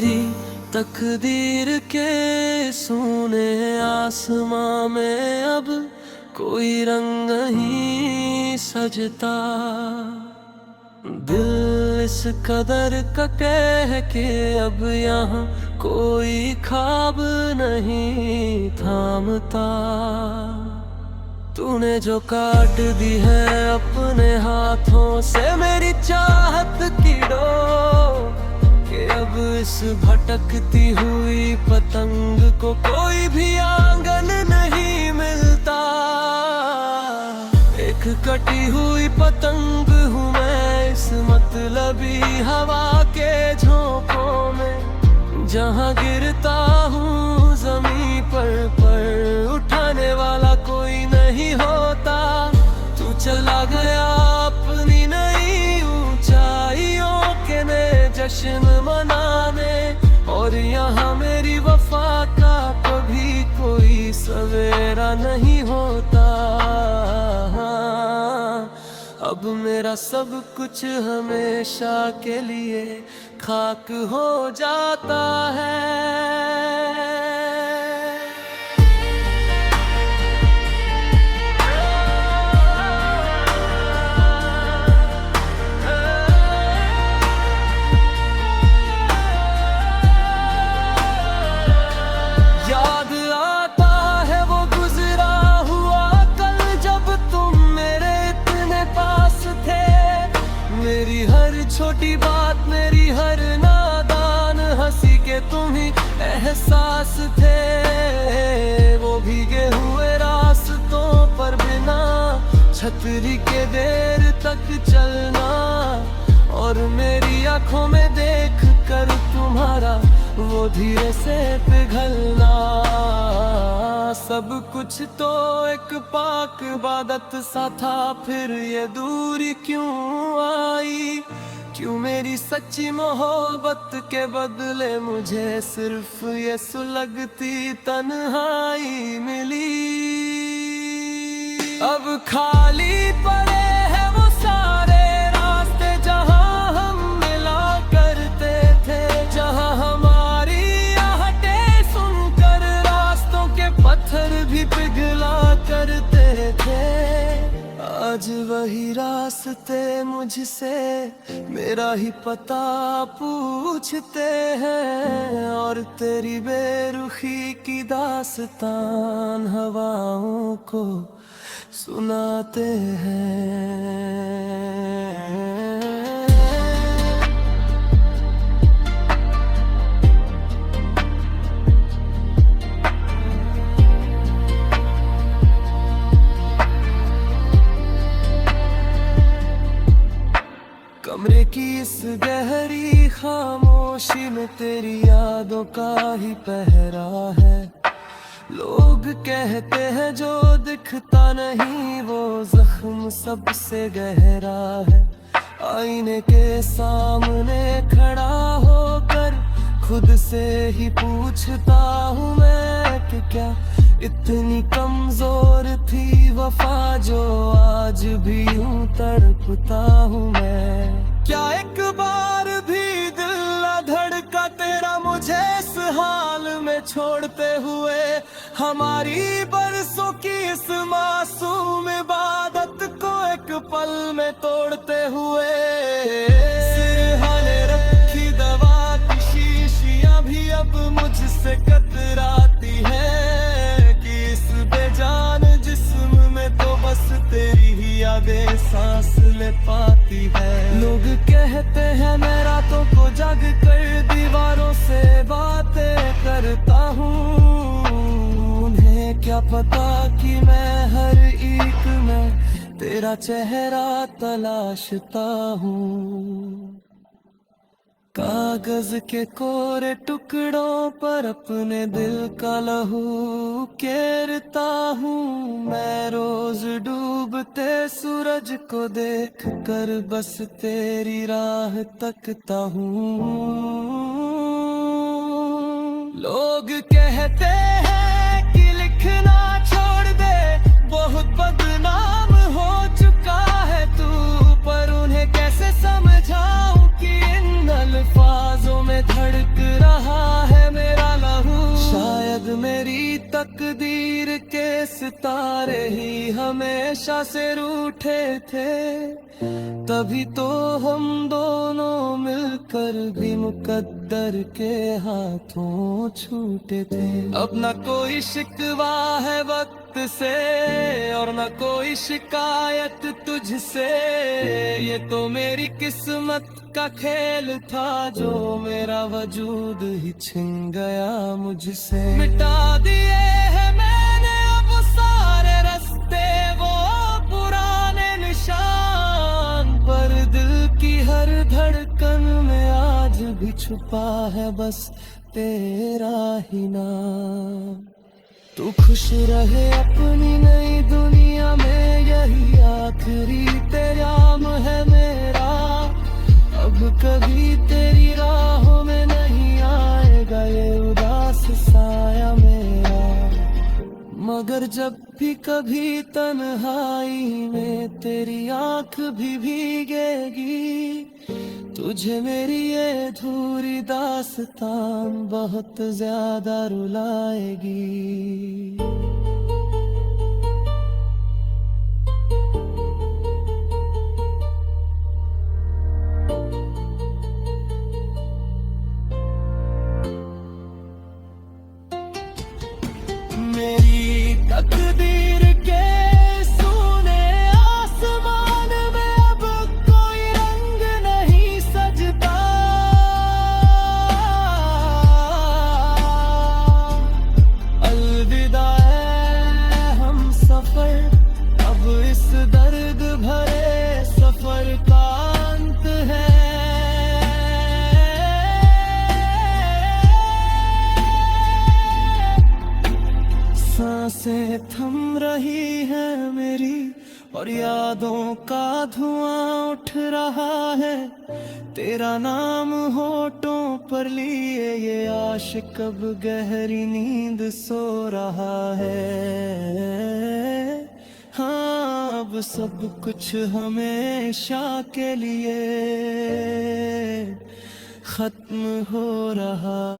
मेरी तकदीर के सूने आसमां में अब कोई रंग नहीं सजता। दिल इस कदर का कह के अब यहाँ कोई ख्वाब नहीं थामता। तूने जो काट दी है अपने हाथों से मेरी चाहत की डोर, कि अब इस भटकती हुई पतंग को कोई भी आंगन नहीं मिलता। एक कटी हुई पतंग हूँ मैं इस मतलबी हवा के झोंकों में, जहाँ गिरता हूँ जमीन पर उठाने वाला कोई नहीं होता। तू चला गया अपनी नई ऊंचाइयों के नए जश्न मनाने, और यहाँ मेरी वफा का कभी कोई सवेरा नहीं होता। अब मेरा सब कुछ हमेशा के लिए खाक हो जाता है। मेरी हर छोटी बात, मेरी हर नादान हंसी के तुम ही एहसास थे। वो भीगे हुए रास्तों पर बिना छतरी के देर तक चलना, और मेरी आंखों में देख कर तुम्हारा वो धीरे से पिघलना। सब कुछ तो एक पाक इबादत सा था, फिर ये दूरी क्यों आई? क्यों मेरी सच्ची मोहब्बत के बदले मुझे सिर्फ ये सुलगती तन्हाई मिली? अब खाली पड़े हैं वो सारे रास्ते जहां हम मिला करते थे, जहां हमारी आहटें सुनकर रास्तों के पत्थर भी पिघला करते थे। आज वही रास्ते मुझसे मेरा ही पता पूछते हैं, और तेरी बेरुखी की दास्तान हवाओं को सुनाते हैं। कमरे की इस गहरी खामोशी में तेरी यादों का ही पहरा है। लोग कहते हैं जो दिखता नहीं वो जख्म सबसे गहरा है। आईने के सामने खड़ा होकर खुद से ही पूछता हूँ मैं कि क्या इतनी कमजोर थी वफा जो आज भी यूं तड़पता हूँ मैं। क्या एक बार भी दिल न धड़का तेरा मुझे इस हाल में छोड़ते हुए, हमारी बरसों की इस मासूम इबादत को एक पल में तोड़ते हुए। सिरहाने रखी दवा की शीशियां भी अब मुझसे कतराती है, कि इस बेजान जिस्म में तो बस तेरी ही यादें सांस ले पाती है। लोग कहते हैं मैं रातों को जग कर दीवारों से बातें करता हूँ, उन्हें क्या पता कि मैं हर एक में तेरा चेहरा तलाशता हूँ। कागज के कोरे टुकड़ों पर अपने दिल का लहू केरता हूँ मैं, रोज डूबते सूरज को देख कर बस तेरी राह तकता हूँ। लोग कहते हैं कि लिखना छोड़ दे, बहुत बदनाम हो चुका है तू, पर उन्हें कैसे समझाऊं कि इन अल्फाजों में धड़क रहा सितारे ही हमेशा से रूठे थे, तभी तो हम दोनों मिलकर भी मुकद्दर के हाथों छूटे थे। अब न कोई शिकवा है वक्त से और न कोई शिकायत तुझसे, ये तो मेरी किस्मत का खेल था जो मेरा वजूद ही छिन गया मुझसे। मिटा दिए हैं मैंने अब सारे रास्ते वो पुराने निशान, पर दिल की हर धड़कन में आज भी छुपा है बस तेरा ही नाम। तू खुश रहे अपनी नई दुनिया में, यही आखिरी पैगाम है मेरा। अब कभी तेरी राहों में नहीं आएगा ये उदास साया मेरा, मगर जब भी कभी तन्हाई में तेरी आंख भी भीगेगी, तुझे मेरी ये अधूरी दास्तान बहुत ज्यादा रुलाएगी। मेरी तकदीर के सोने आसमान में अब कोई रंग नहीं सजता, अलविदा है हम सफर, अब इस दर्द भरे सफर का अंत है। सांसें थम रही है मेरी और यादों का धुआं उठ रहा है, तेरा नाम होठों पर लिए ये आशिक अब गहरी नींद सो रहा है। हाँ अब सब कुछ हमेशा के लिए खत्म हो रहा।